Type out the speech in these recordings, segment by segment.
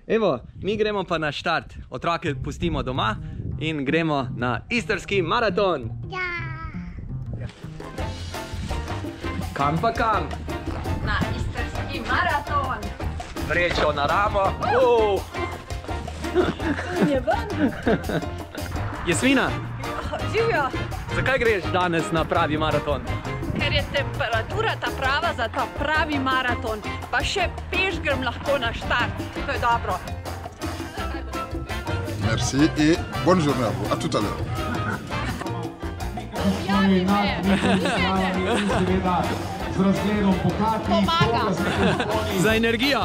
Evo, mi gremo pa na štart. Otroke pustimo doma in gremo na istrski maraton. Ja. Kam pa kam? Na istrski maraton. Vrečo na ramo. Je ven. Jasmina, Živjo. zakaj greš danes na pravi maraton? Ker je temperatura ta prava za ta pravi maraton. Pa še peš grem lahko na štart. To je dobro. Merci et bonne journée à vous. À tout à l'heure. Pomaga. Za energijo.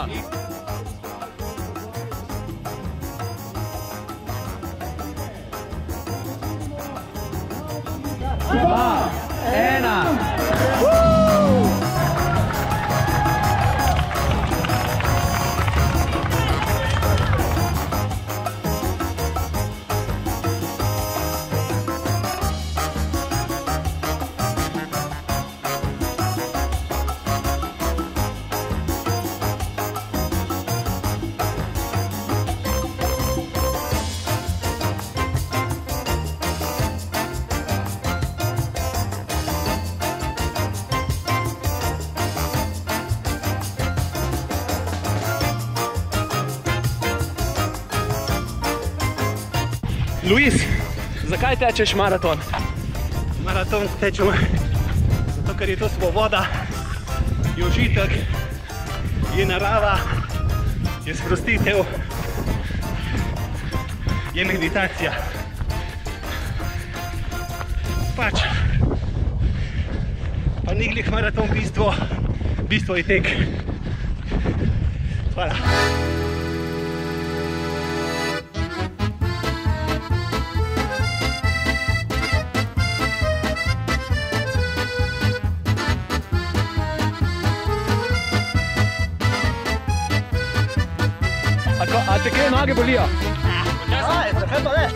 2, 1. Luis, zakaj tečeš maraton? Maraton tečem zato, ker je to svoboda, je užitek, je narava, je sprostitev, je meditacija. Pač, pa ni glih maraton bistvo je tek. Hvala. A te kaj noge bolijo? Zakaj pa ne?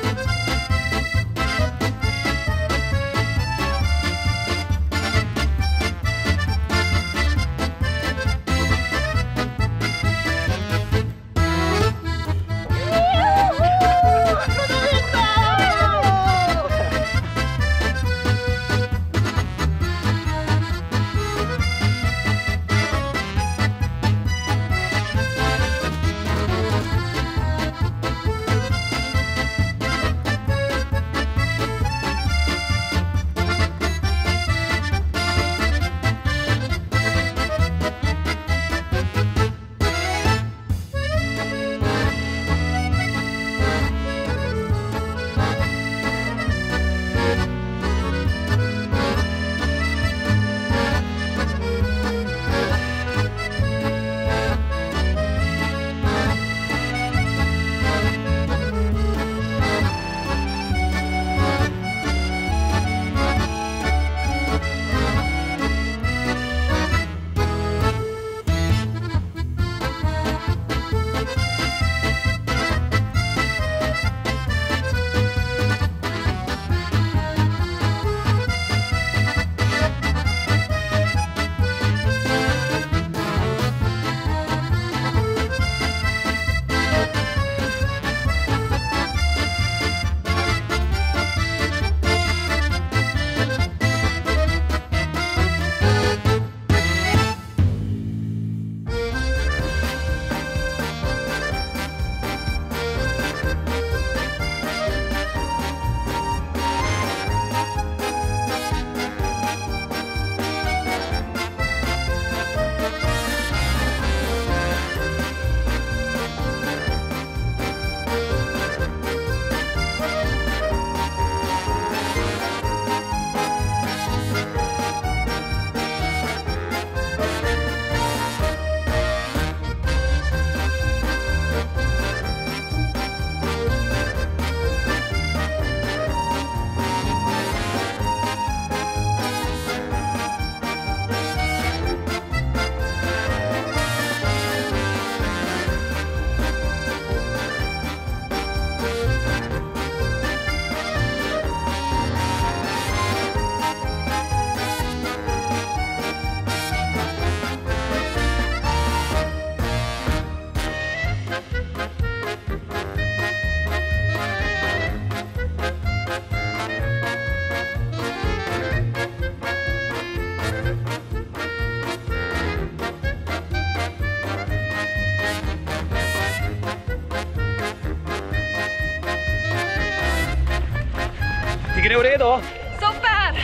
redu? Super!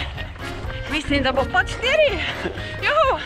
Mislim, da bo pod 4. Juhu!